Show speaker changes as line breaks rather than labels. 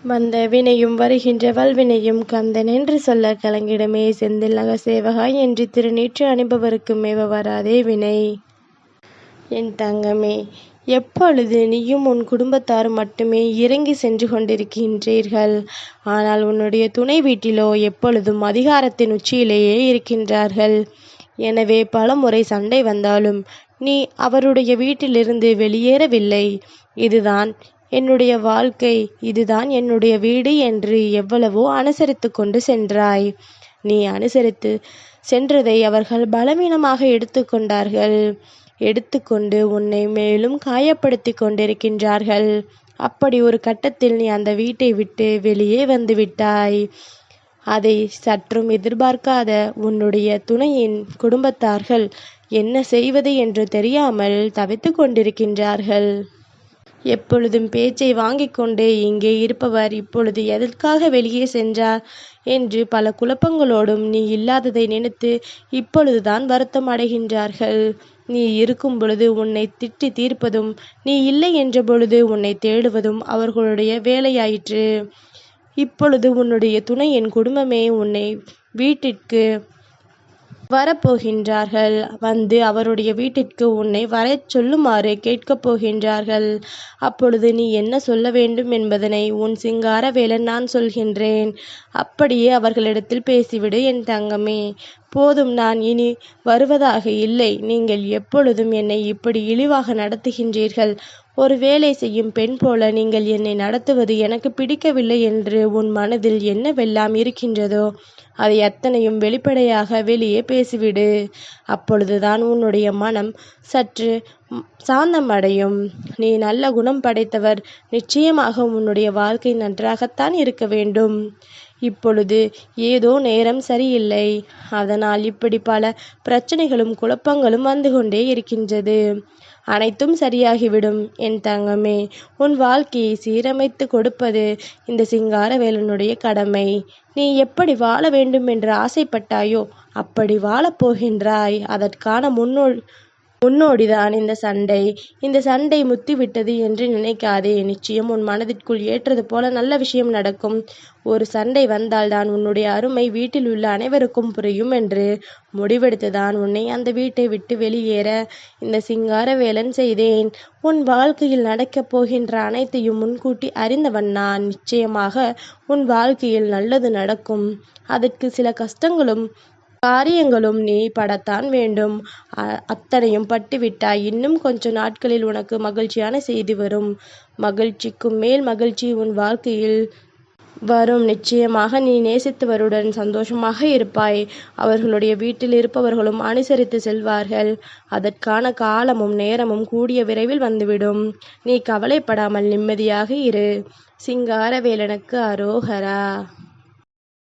வந்த வினையும் வருகின்ற வல்வினையும் கந்தன் என்று சொல்ல கலங்கிடமே செந்தில் நகர் சேவகாய் என்று திருநீற்று அணிபவருக்கு மேவ வராதே வினை. என் தங்கமே, எப்பொழுது நீயும் உன் குடும்பத்தாரும் மட்டுமே இறங்கி சென்று கொண்டிருக்கின்றீர்கள். ஆனால் உன்னுடைய துணை வீட்டிலோ எப்பொழுதும் அதிகாரத்தின் உச்சியிலேயே இருக்கின்றார்கள். எனவே பலமுறை சண்டை வந்தாலும் நீ அவருடைய வீட்டிலிருந்து வெளியேறவில்லை. இதுதான் என்னுடைய வாழ்க்கை, இதுதான் என்னுடைய வீடு என்று எவ்வளவோ அனுசரித்து கொண்டு சென்றாய். நீ அனுசரித்து சென்றதை அவர்கள் பலவீனமாக எடுத்துக்கொண்டார்கள். எடுத்துக்கொண்டு உன்னை மேலும் காயப்படுத்தி கொண்டிருக்கின்றார்கள். அப்படி ஒரு கட்டத்தில் நீ அந்த வீட்டை விட்டு வெளியே வந்து விட்டாய். அதை சற்றும் எதிர்பார்க்காத உன்னுடைய துணையின் குடும்பத்தார்கள் என்ன செய்வது என்று தெரியாமல் தவித்து கொண்டிருக்கின்றார்கள். எப்பொழுதும் பேச்சை வாங்கிக் கொண்டு இங்கே இருப்பவர் இப்பொழுது எதற்காக வெளியே சென்றார் என்று பல குழப்பங்களோடும் நீ இல்லாததை நினைத்து இப்பொழுதுதான் வருத்தம் அடைகின்றார்கள். நீ இருக்கும் பொழுது உன்னை திட்டி தீர்ப்பதும், நீ இல்லை என்ற பொழுது உன்னை தேடுவதும் அவர்களுடைய வேலையாயிற்று. இப்பொழுது உன்னுடைய துணையின் குடும்பமே உன்னை வீட்டிற்கு வரப்போகின்றார்கள். வந்து அவருடைய வீட்டிற்கு உன்னை வரச் சொல்லுமாறு கேட்கப் போகின்றார்கள். அப்பொழுது நீ என்ன சொல்ல வேண்டும் என்பதனை உன் சிங்காரவேலன் நான் சொல்கின்றேன். அப்படியே அவர்களிடத்தில் பேசிவிடு என் தங்கமே. போதும், நான் இனி வருவதாக இல்லை. நீங்கள் எப்பொழுதும் என்னை இப்படி இழிவாக நடத்துகின்றீர்கள். ஒரு வேலை செய்யும் பெண் போல நீங்கள் என்னை நடத்துவது எனக்கு பிடிக்கவில்லை என்று உன் மனதில் என்னவெல்லாம் இருக்கின்றதோ அதை அத்தனையும் வெளிப்படையாக வெளியே பேசிவிடு. அப்பொழுதுதான் உன்னுடைய மனம் சற்று சாந்தம் அடையும். நீ நல்ல குணம் படைத்தவர். நிச்சயமாக உன்னுடைய வாழ்க்கை நன்றாகத்தான் இருக்க வேண்டும். இப்பொழுது ஏதோ நேரம் சரியில்லை. அதனால் இப்படி பல பிரச்சனைகளும் குழப்பங்களும் வந்து கொண்டே இருக்கின்றது. அனைத்தும் சரியாகிவிடும் என் தங்கமே. உன் வாழ்க்கையை சீரமைத்து கொடுப்பது இந்த சிங்காரவேலனுடைய கடமை. நீ எப்படி வாழ வேண்டும் என்று ஆசைப்பட்டாயோ அப்படி வாழப்போகின்றாய். அதற்கான முன்னோடிதான் இந்த சண்டை. இந்த சண்டை முத்திவிட்டது என்று நினைக்காதே. நிச்சயம் உன் மனதிற்குள் ஏற்றது போல நல்ல விஷயம் நடக்கும். ஒரு சண்டை வந்தால்தான் உன்னுடைய அருமை வீட்டில் உள்ள அனைவருக்கும் புரியும் என்று முடிவெடுத்துதான் உன்னை அந்த வீட்டை விட்டு வெளியேற இந்த சிங்காரவேலன் செய்தேன். உன் வாழ்க்கையில் நடக்கப் போகின்ற அனைத்தையும் முன்கூட்டி அறிந்தவன் நான். நிச்சயமாக உன் வாழ்க்கையில் நல்லது நடக்கும். அதற்கு சில கஷ்டங்களும் காரியங்களும் நீ படத்தான் வேண்டும். அத்தனையும் பட்டுவிட்டாய். இன்னும் கொஞ்ச நாட்களில் உனக்கு மகிழ்ச்சியான செய்தி வரும். மகிழ்ச்சிக்கும் மேல் மகிழ்ச்சி உன் வாழ்க்கையில் வரும். நிச்சயமாக நீ நேசித்தவருடன் சந்தோஷமாக இருப்பாய். அவர்களுடைய வீட்டில் இருப்பவர்களும் அனுசரித்து செல்வார்கள். அதற்கான காலமும் நேரமும் கூடிய விரைவில் வந்துவிடும். நீ கவலைப்படாமல் நிம்மதியாக இரு. சிங்காரவேலனுக்கு அரோகரா.